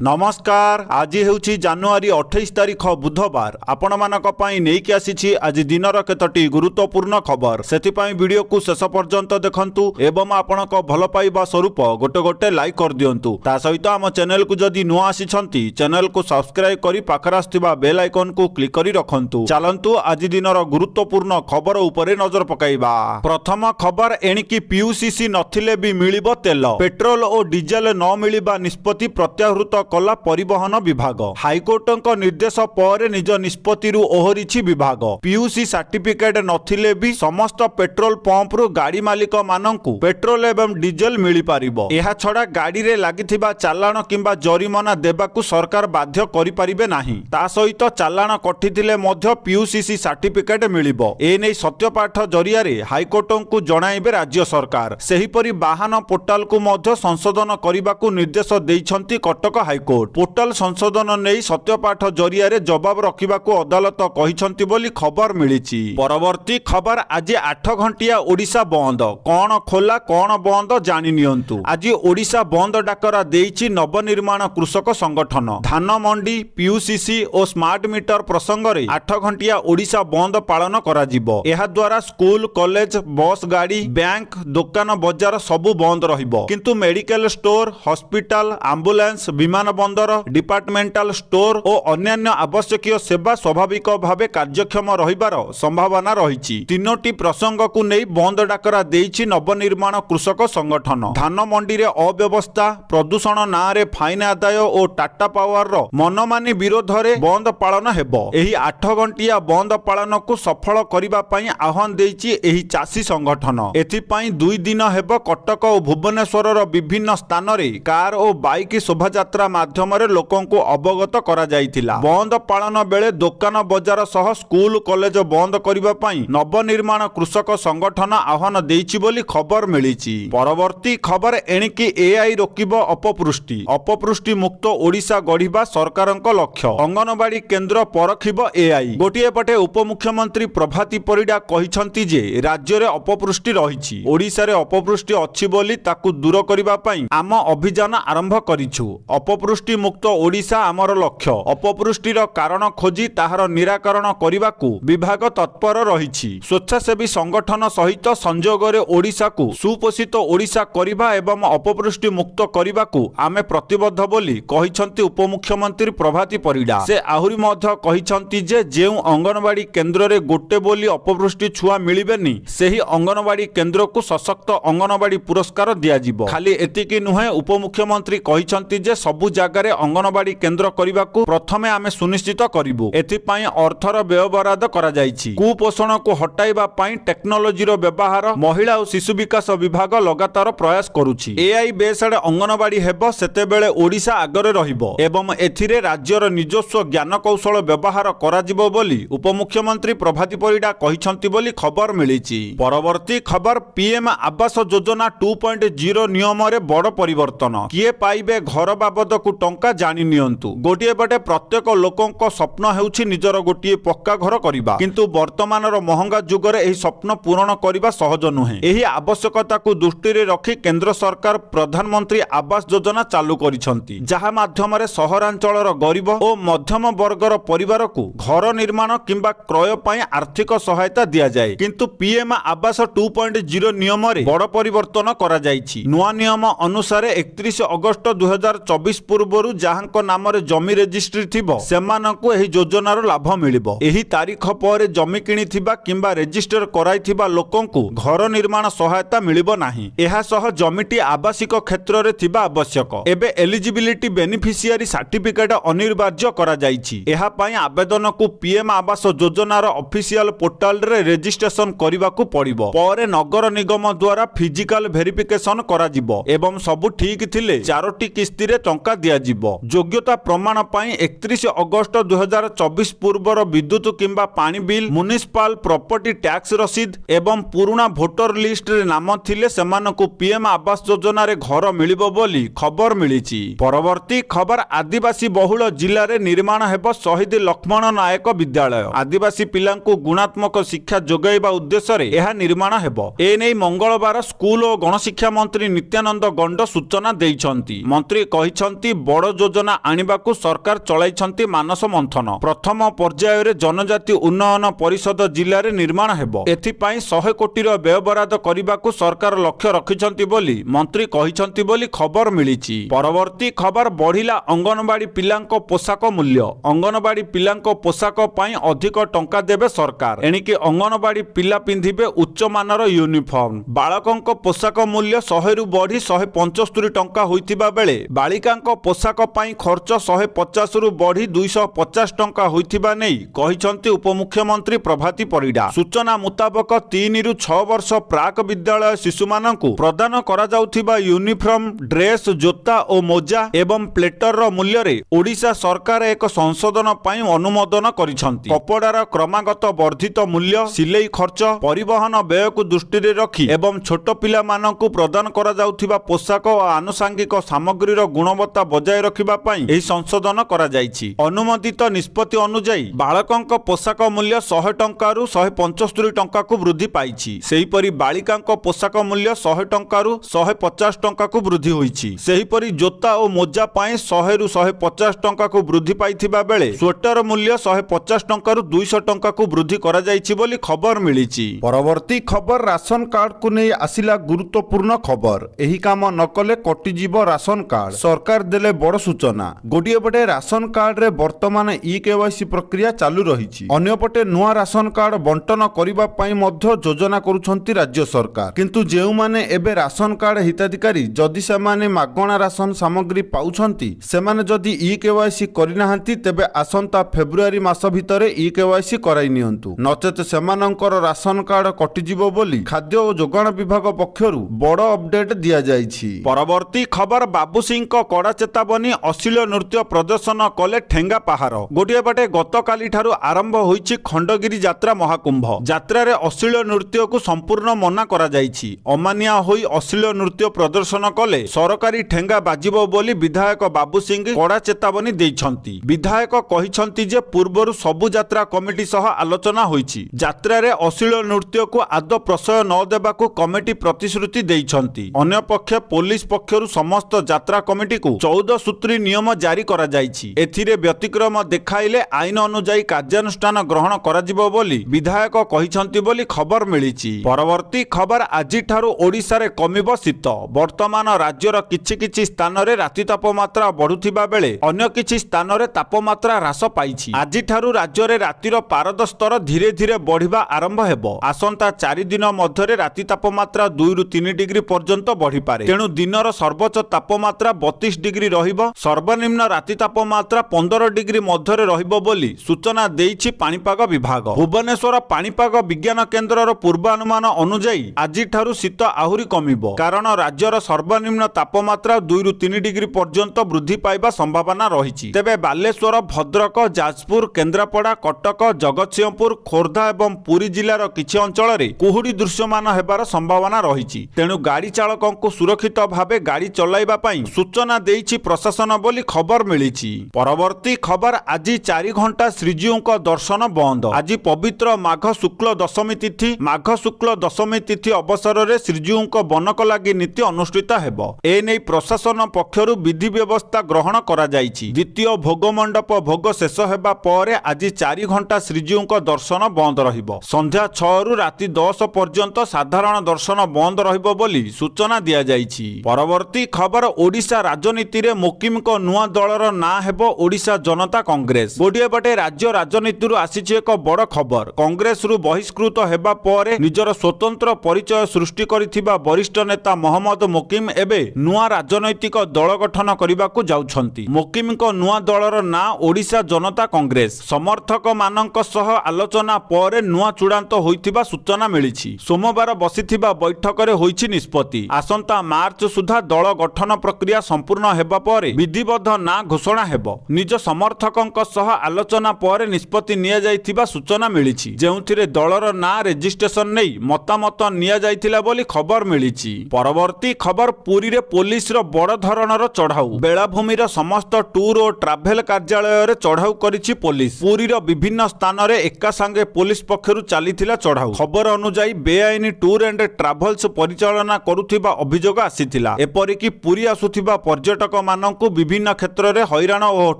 नमस्कार। आज हेउछि जनवरी 28 तारिख बुधवार। आपण मानक पई नेकी आसीछि आज दिनर केतोटी गुरुत्वपूर्ण खबर। सेति पई वीडियो को शेष पर्यंत देखंतु एवं आपणक भल पाइबा स्वरूप गोटे गोटे लाइक कर दियंतु। ता सहित आम चैनल को जदि नुआ आसीछंती चैनल को सब्सक्राइब करी पाखर आस्थिबा बेल आइकन को क्लिक करी रखंतु। चलंतु आज दिनर गुरुत्वपूर्ण खबर उपरे नजर पकाइबा। प्रथम खबर एणिकी पीयूसीसी नथिले भी मिलिबो तेल। पेट्रोल और डीजेल न मिलिबा निष्पत्ति प्रत्याहृत कला परिवहन विभाग। हाईकोर्ट निर्देश पर निज निष्पत्ति ओहरी विभाग। पीयूसी सर्टिफिकेट नथिले भी समस्त पेट्रोल पंप रु गाड़ी मालिक मानंकु पेट्रोल एवं डीजेल मिली पारिबो। एहा छडा गाड़ी रे लागिथिबा चालाण किंबा जरिमाना देबाकू सरकार बाध्य करि पारिबे नाही। ता सहित चालाण कटिथिले मध्य पीयूसीसी सर्टिफिकेट मिलिबो। ए नै सत्यपाठ जरिया रे हाईकोर्ट को जणाइबे राज्य सरकार। सेहिपरि वाहन पोर्टाल को मध्य संशोधन करने निर्देश देइछंती कटक हाईकोर्ट। पोर्टाल संशोधन नहीं सत्यपाठ जरिया रे जवाब रखिबाकू अदालत कहिछंती बोली खबर मिलिछि। परवर्ती खबर आज 8 घंटिया ओडिशा बंद। कौन खोला कौन बंद जानि नियंतु। आज ओडिशा बंद डाकरा देइछि नवनिर्माण कृषक संगठन। धान मंडी पीयूसीसी और स्मार्ट मीटर प्रसंग रे 8 घंटिया ओडिशा बंद पालन करा जिवो। एहा द्वारा स्कूल कॉलेज बस गाड़ी बैंक दुकान बजार सबु बंद रहिबो। किंतु मेडिकल स्टोर हॉस्पिटल एम्बुलेंस विमान बंदर डिपार्टमेंटल स्टोर और अन्यान्य आवश्यकीय सेवा स्वाभाविक भावे कार्यक्षम रहिबार संभावना रहिछि। तीनोटी प्रसंग को नहीं बंद डाकरा देइछि नवनिर्माण कृषक संगठन। धान मंडी रे अव्यवस्था प्रदूषण ना रे फाइन आदाय और टाटा पावर रो मनमानी विरोध रे बंद पालन हेबो। एही 8 घंटिया बंद पालन को सफल करिबा पई आह्वान देइछि एही चासी संगठन। एथि पई 2 दिन हेबो कटक और भुवनेश्वर विभिन्न स्थान रे कार और बाइक शोभायात्रा माध्यम लोकों को अवगत करा जाइथिला। बंद पालन बेले दुकान बजार सह स्कूल कॉलेज बंद करिबा पई नवनिर्माण कृषक संगठन आह्वान देइछि बोली खबर मिलिछि। परवर्ती खबर एणिकी एआई रोकिबो अपपृष्टि। अपपृष्टि मुक्त ओडिशा गढ़िबा सरकारक लक्ष्य। अंगनवाड़ी केन्द्र परखिबो एआई। गोटिए पटे उपमुख्यमंत्री प्रभाती परिडा कहिछंती जे राज्य रे अपपृष्टि रहिछि। ओडिशा रे अपपृष्टि अछि बोली ताकू दूर करिबा पई आम अभियान आरंभ करिछु। अपपृष्टि मुक्त ओडिशा आमर लक्ष्य। अपपृष्टिर कारण खोजी ताहार निराकरण करिबाकू विभाग तत्पर रहिछि। स्वेच्छासेवी संगठन सहित संयोग रे ओडिशा को सुपोषित ओडिशा करिबा एवं अपपृष्टि मुक्त करिबाकू आमे प्रतिबद्ध बोली कहिछंती उपमुख्यमंत्री प्रभाती परिडा। से आहुरी मध्य कहिछंती जे जेउ अंगनवाड़ी केन्द्र रे गोटे बोली अपपृष्टि छुआ मिलिबेनी सेही अंगनवाड़ी केन्द्र को सशक्त अंगनवाड़ी पुरस्कार दिया जिवो। खाली एतिकी नुहे उपमुख्यमंत्री कहिछंती जे सबु जागा रे अंगनवाड़ी केन्द्र करिबाकू प्रथमे आमे सुनिश्चित करिबु। एथि पई अर्थर व्ययबराद करा जाइछि। कुपोषण को हटाइबा पई टेक्नोलॉजी रो व्यवहार महिला और शिशु विकास विभाग लगातार प्रयास करूछि। एआई बेस्ड अंगनवाड़ी हेबो सेते बेले ओडिशा आगरे रहिबो एवं एथिरे राज्यर निजस्व ज्ञान कौशल व्यवहार करा जिवो बोली उपमुख्यमंत्री प्रभाती परिडा कहिछंती बोली खबर मिलिछि। परवर्ती खबर पीएम आवास योजना 2.0 नियम रे बड़ परिवर्तन। किए पाइबे घर बाबद को टंका जानि नियंतु। गोटिए पटे प्रत्येक लोकंक स्वप्न हेउछि निजर गोटिए पक्का घर करिबा। किंतु वर्तमानर महंगा जुगरे एही स्वप्न पूरण करिबा सहज नुहे। एही आवश्यकता को दृष्टि रे रखी केंद्र सरकार प्रधानमंत्री आवास योजना चालू करिसंती। जहा माध्यम रे सहरांचलर गरीब और मध्यम वर्गर परिवार को घर निर्माण किंबा क्रय पई आर्थिक सहायता दिया जाए। किंतु पीएम आवास 2.0 नियम रे बड़ परिवर्तन करा जाइछि। नुआ नियम अनुसार 31 अगस्त 2024 पूर्व जहांक नाम रे जमी रेजिस्ट्री थिबो सेमानकु एही योजनार लाभ मिलिबो। एही तारीख पर जमी किनिथिबा किंबा रेजिस्टर कराइथिबा लोकंकु घर निर्माण सहायता मिलिबो नाही। एहा सह जमीटी आवासिक क्षेत्र रे थिबा आवश्यक। एबे एलिजिबिलिटी बेनिफिशियरी सर्टिफिकेट अनिवार्य करा जाइछि। एहा पई आवेदन को पीएम आवास योजनार ऑफिशियल पोर्टल रे रजिस्ट्रेशन करिबाकू पड़िबो। पर नगर निगम द्वारा फिजिकल वेरिफिकेशन करा जिवो एवं सबु ठीक थिले 4टी किस्ती रे टंका दिया जिवो। योग्यता प्रमाण पई 31 अगस्त 2024 पूर्वर विद्युत किंबा पानी बिल म्युनिसिपल प्रॉपर्टी टैक्स रसीद एवं पुराना वोटर लिस्ट रे नाम थिले सेमानकु पीएम आवास योजना रे घर मिलिबो बोली खबर मिलिछि। परवर्ती खबर आदिवासी बहुल जिल्ला रे निर्माण हेबो शहीद लक्ष्मण नायक विद्यालय। आदिवासी पिलांकु गुणात्मक शिक्षा जोगाइबा उद्देश्य रे एहा निर्माण हेबो। ए नै मंगलवार स्कूल और गणशिक्षा मंत्री नित्यानंद गंड सूचना देइछंती। मंत्री कहिछंती ଅତି ବड़ योजना आनिबाकु सरकार चलाइछन्ति मानस मंथन। प्रथम पर्याय रे जनजाति उन्नयन परिषद जिले में निर्माण हेबो। एथिपाई 100 कोटी व्ययबराद करने सरकार लक्ष्य रखिछन्ति बोली मंत्री कहिछन्ति बोली खबर मिलिछि। परवर्ती खबर बढ़िला अंगनवाड़ी पिलांको पोशाक मूल्य। अंगनवाड़ी पिलांको पोशाक पाई अधिक टंका देबे सरकार। एणिकी अंगनवाड़ी पिला पिंधिबे उच्च मानर यूनिफॉर्म। बालकंको पोशाक मूल्य 100 रु बढ़ी 175 टंका होइतिबा बेले बालिकांको पोशाक पाई खर्च 150 रु बढ़ी 250 टंका होइतिबा नै कहिछन्ति उपमुख्यमंत्री प्रभाती परिडा। सूचना मुताबक 3 रु 6 वर्ष प्राक विद्यालय शिशुमानंकु प्रदान करा जाउथिबा यूनिफॉर्म, ड्रेस, जोता और मोजा एवं प्लेटर रो मूल्य रे ओडिशा सरकार एक संशोधन पाई अनुमोदन करिछन्ति। कपड़ार क्रमागत वर्धित मूल्य, सिलाई खर्च, परिवहन व्यय को दृष्टि रे रखी एवं छोट पिला मानंकु प्रदान करा जाउथिबा पोशाक और आनुषंगिक सामग्रीर गुणवत्ता बजाय रखिबा पाई एही संशोधन करा जाइछि। अनुमोदित निष्पत्ति अनुसार बालकंक पोशाक मूल्य 100 टंका रु 175 टंका को वृद्धि पाइछि। सेहीपरि बालिकांक पोशाक मूल्य 100 टंका रु 150 टंका को वृद्धि होइछि। सेहीपरि जोता और मोजा पाई 100 रु 150 टंका को वृद्धि पाइथिबा बेले स्वेटर मूल्य 150 टंका रु 200 टंका को वृद्धि करा जाइछि बोली खबर मिलिछि। परवर्ती खबर राशन कार्ड को नहीं आसिला गुरुत्वपूर्ण खबर। एही काम न कले कटिजीव राशन कार्ड। सरकार देले बड़ सूचना। गोटिए पटे राशन कार्ड रे वर्तमान ई-केवाईसी प्रक्रिया चालू रहिछि। अन्य पटे नुआ राशन कार्ड बंटन करिबा पाई मध्य योजना करूछन्ति राज्य सरकार। किंतु जेउ माने एबे राशन कार्ड हिताधिकारी जदि सेमाने मागणा राशन सामग्री पाउछन्ति सेमाने जदि ई-केवाईसी करिनाहांति तेबे आसंता फेब्रुआरी मास भितरे ई-केवाईसी कराई नियंतु। नचेत सेमानंकर राशन कार्ड कटिजिवो बोली खाद्य और जोगाण विभाग पक्षरु बड़ अपडेट दिया जाइछि। परवर्ती खबर बाबू सिंह को कड़ा चेतावनी। अश्लील नृत्य प्रदर्शन कले ठेंगा पहाड़। गोटिए पटे गतकाली ठारु आरंभ होइछि खंडगिरी यात्रा महाकुंभ। यात्रा रे अश्लील नृत्य को संपूर्ण मना करा जाइछि। अमानिया होई अश्लील नृत्य प्रदर्शन कले सरकारी ठेंगा बाजिबो बोली विधायक बाबू सिंह कड़ा चेतावनी दैछन्ति। विधायक कहिछन्ति जे पूर्वरु सबु यात्रा कमिटी सह आलोचना होइछि। यात्रा रे अश्लील नृत्य को आदौ प्रशय न देबाकू कमिटी प्रतिश्रुति दैछन्ति। अन्य पक्ष पुलिस पक्षरु समस्त यात्रा कमिटी को 14 सूत्री नियम जारी करा जाइछि। एथिरे व्यतिक्रम देखाइले आईन अनुसार कार्यानुष्ठान ग्रहण कराजिबो बोली विधायक कहिछन्ति बोली खबर मिलिछि। परवर्ती खबर आजि ठारु ओडिसा रे कमिबो शीत। वर्तमान राज्यर किछि किछि स्थान रे राति तापमात्रा बढ़ुथिबा बेले अन्य किछि स्थान रे तापमात्रा ह्रास पाइछि। आजि ठारु राज्य रे रातिर पारद स्तर धीरे धीरे बढ़िबा आरंभ हेबो। आसंता 4 दिन मध्यरे राति तापमात्रा 2 रु 3 डिग्री पर्यंत बढ़ी पारे। तेणु दिनर सर्वोच्च तापमात्रा 32 डिग्री रहिबो। सर्वनिम्न राति तापमात्रा 15 डिग्री मध्यरे रहिबो बोली सूचना देइछि पाणीपाग विभाग। भुवनेश्वर पाणीपाग विज्ञान केन्द्रर पूर्वानुमान अनुसार आजि ठारु शीत आहुरी कमिबो। कारण राज्यर सर्वनिम्न तापमात्रा 2 रु 3 डिग्री पर्यंत वृद्धि पाइबा संभावना रहिछि। तेबे बालेश्वर, भद्रक, जाजपुर, केन्द्रापड़ा, कटक, जगतसिंहपुर, खोर्धा एवं पुरी जिलार किछि अंचल रे कुहुडी दृश्यमान हेबार संभावना रहिछि। तेणु गाड़ी चालकंकु सुरक्षित भावे गाड़ी चलाइबा पाई सूचना देइछि प्रशासन बोली खबर मिलिछि। परवर्ती खबर आज 4 घंटा श्रीजीउଙ୍କ दर्शन बंद। आज पवित्र माघ शुक्ल दशमी तिथि। माघ शुक्ल दशमी तिथि अवसर रे श्रीजीउଙ୍କ बनक लागि नीति अनुष्ठित हेबो। एनै प्रशासन पक्षरु विधि व्यवस्था ग्रहण करा जाइछि। द्वितीय भोग मंडप भोग शेष हेबा परे आज 4 घंटा श्रीजीउଙ୍କ दर्शन बंद रहिबो। संध्या 6 रु राति 10 पर्यंत साधारण दर्शन बंद रहिबो बोली सूचना दिया जाइछि। परवर्ती खबर ओडिशा राजनीति रे मोकिम को नुआ दलर ना हेबो ओडिशा जनता कांग्रेस। गोटिए बटे राज्य राजनीति रु आसीछि एक बड़ खबर। कांग्रेस रु बहिष्कृत हेबा परे निजर स्वतंत्र परिचय सृष्टि करिथिबा वरिष्ठ नेता मोहम्मद मोकिम एबे नुआ राजनैतिक दल गठन करिबाकू जाउछन्ति। मोकिम को नुआ दलर ना ओडिशा जनता कांग्रेस। समर्थक मानक सह आलोचना परे नुआ चूड़ांत होइथिबा सूचना मिलिछि। सोमवार बसिथिबा बैठक रे होइछि निष्पत्ति। आसंता मार्च सुधा दल गठन प्रक्रिया संपूर्ण हेबा परे विधिबद्ध ना घोषणा हेबो। निज समर्थकंक सह आलोचना परे निष्पत्ति निया जाइथिबा सूचना मिलिछि। जेउथिरे दलर ना रेजिस्ट्रेशन नेई मतामत निया जाइथिला बोली खबर मिलिछि। परवर्ती खबर पुरी रे पुलिस रो बड़ धरणर चढ़ाऊ। बेलाभूमिर समस्त टूर और ट्राभेल कार्यालय रे चढ़ाऊ करिछि पुलिस। पुरी रो विभिन्न स्थान रे एका संगे पुलिस पक्षरु चालिथिला चढ़ाऊ। खबर अनुसार बेआईनी टूर एंड ट्राभल्स परिचालना करुथिबा अभियोग आसीथिला। एपरिकी पुरी आसुथिबा पर्यटक ମାନଙ୍କୁ विभिन्न क्षेत्र में हैरान और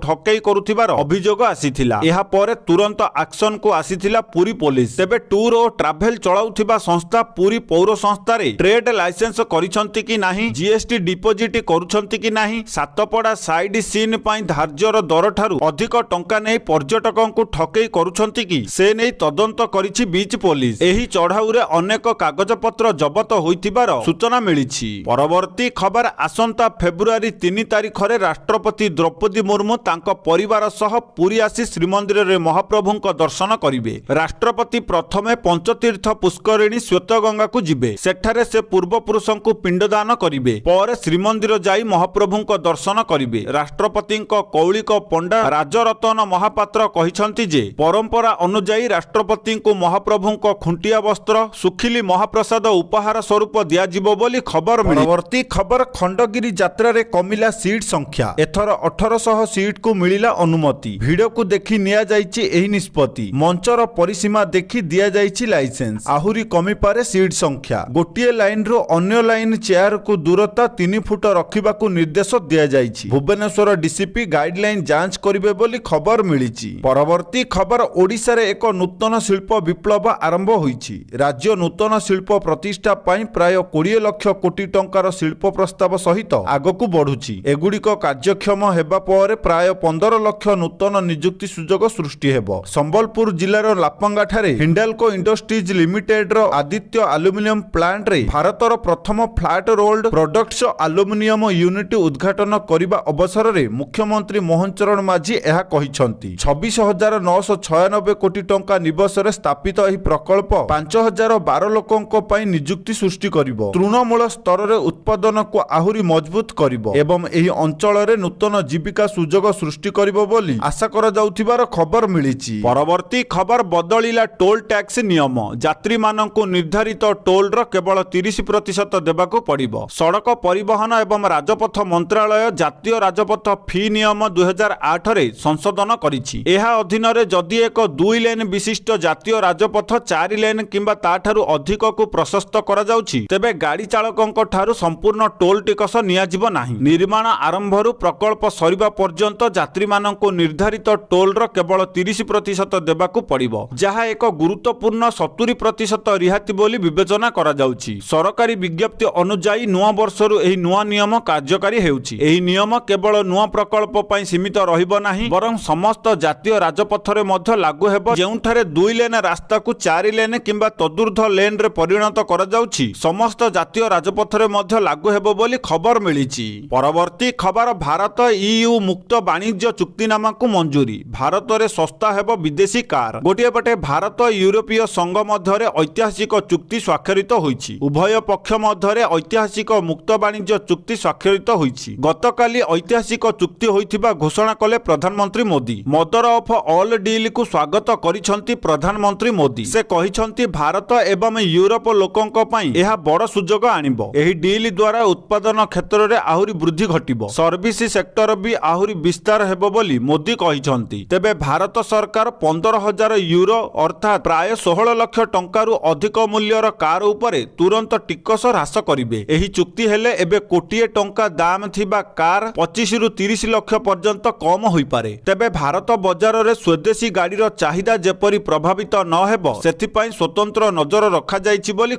ठकई करुथिबार अभियोग आसीथिला। एहा परे तुरंत एक्शन को आसीथिला पुरी पुलिस। तेबे टूर और ट्रैवल चलाउथिबा संस्था पुरी पौर संस्था रे ट्रेड लाइसेंस करिसंती कि नाही, जीएसटी डिपोजिट करुछंती कि नाही, सातपड़ा साइड सीन पई धार्जर दर ठारू अधिक टंका नै पर्यटकंकु ठकई करुछंती कि से नै तदंत करिछि बीच पुलिस। एही चढ़ाऊ रे अनेक कागज पत्र जबत होइथिबार सूचना मिलिछि। परवर्ती खबर आसंता फेब्रुआरी 3 तारिख रे राष्ट्रपति द्रौपदी मुर्मू तांको परिवार सह पुरी आसी श्रीमंदिर रे महाप्रभुंको दर्शन करिवे। राष्ट्रपति प्रथमे पंचतीर्थ पुष्करिणी श्वेतगंगा को जिबे। सेठारे से पूर्व पुरुषंकु पिंडदान करिवे। पर श्रीमंदिर जाई महाप्रभुंको दर्शन करिवे। राष्ट्रपतिंको कौलिक पंडा राजरतन महापात्र कहिसंती जे परंपरा अनुसार राष्ट्रपतिंको महाप्रभुंको खुंटिया वस्त्र सुखिली महाप्रसाद उपहार स्वरूप दियाजिबो बोली खबर मिली। परवर्ती खबर खंडगिरी यात्रा रे कमिला सीट संख्या। एथर 1800 सीट को मिलिला अनुमति। वीडियो को देखि निया जाइछि एही निष्पत्ति। मंचर परिसीमा देखि दिया जाइछि लाइसेंस। आहुरी कमी पारे सीट संख्या। गोटिए लाइन रो अन्य लाइन चेयर को दूरता 3 फुट रखिबा को निर्देश दिया जाइछि। भुवनेश्वर डीसीपी गाइडलाइन जांच करिवे बोली खबर मिलिछि। परवर्ती खबर ओडिशा रे एक नूतन शिल्प विप्लव आरंभ होइछि। राज्य नूतन शिल्प प्रतिष्ठा पाई प्राय 20 लाख कोटी टंकार शिल्प प्रस्ताव सहित आगकू बढ़ुछि। एगुड़िक कार्यक्षम हेबा पर प्राय 15 लाख नूतन नियुक्ति सुजोग सृष्टि हेबो। संबलपुर जिल्लार लापंगा ठारे हिंडाल्को इंडस्ट्रीज लिमिटेड रो आदित्य एल्युमिनियम प्लांट रे भारतर प्रथम flat rolled products aluminium unit उद्घाटन करिबा अवसर रे मुख्यमंत्री मोहन चरण माझी एहा कहिसंती। 26,996 कोटी टंका निवेश रे स्थापित एही प्रकल्प 5,012 लोकंको पई नियुक्ति सृष्टि करिवो। तृणमूल स्तर रे उत्पादन को आहुरी मजबूत करिवो एवं एही अंचल रे नूतन जीविका सुजोग सृष्टि करिवो बोली आशा करा जाउथिबार खबर मिलिछि। परवर्ती खबर बदलिला टोल टैक्स नियम। यात्री माननकु निर्धारित टोल रो केवल 30% देबाकू पड़िबो। सड़क परिवहन एवं राजपथ मंत्रालय जातीय राजपथ फी नियम 2008 रे संशोधन करिछि। एहा अधीन रे जदि एक 2 लेन विशिष्ट जातीय राजपथ 4 लेन किंबा ताठारु अधिक को प्रशस्त करा जाउछि तेबे गाड़ी चालकंक ठारु संपूर्ण टोल टिकस नियाजिबो नाही। निर्माण आरंभरु प्रकल्प सरिबा पर्यंत यात्री माननकु निर्धारित टोल रो केवल 30% देबाकू पड़िबो, जहा एक गुरुत्वपूर्ण 70% रिहाती बोली विवेचना करा जाउछि। सरकारी विज्ञप्ति अनुसार नुआ वर्षरु एही नुआ नियम कार्यकारी हेउछि। एही नियम केवल नुआ प्रकल्प पई सीमित रहिबो नाही बरं समस्त जातीय राजपथरे मध्य लागू हेबो। जेउठारे 2 लेन रास्ता को 4 लेन किंबा तदुर्ध लेन रे परिणत करा जाउछि समस्त जातीय राजपथरे मध्य लागू हेबो बोली खबर मिलिछि। परवर्ती खबर भारत ईयू मुक्त वाणिज्य चुक्तिनामा को मंजूरी। भारत रे सस्ता हेबो विदेशी कार। गोटिए पटे भारत यूरोपीय संघ मध्यरे ऐतिहासिक चुक्ति स्वाक्षरित होइछि। उभय पक्ष मध्यरे ऐतिहासिक मुक्त वाणिज्य चुक्ति स्वाक्षरित होइछि। गतकाली ऐतिहासिक चुक्ति होइथिबा घोषणा कले प्रधानमंत्री Modi. Mother of all deal को स्वागत करिसंती प्रधानमंत्री मोदी। से कहिसंती भारत एवं यूरोप लोकंक पई एहा बड़ सुजोग आनिबो। एही डील द्वारा उत्पादन क्षेत्र रे आहुरी वृद्धि घटिबो। सर्विस सेक्टर भी आहुरी विस्तार हेबो बोली मोदी कहिसंती। तेबे भारत सरकार 15,000 यूरो अर्थात प्राय 16 लाख टंकारु अधिक मूल्यर कार उपरे तुरंत टिकस ह्रास करिवे। एही चुक्ति हेले एबे कोटिए टंका दाम थिबा कार 25 रु 30 लाख पर्यंत कम होई पारे। तेबे भारत बजार रे स्वदेशी गाड़ीर चाहिदा जेपरि प्रभावित न हेबो सेथि पई स्वतंत्र नजर रखा जाइछि बोली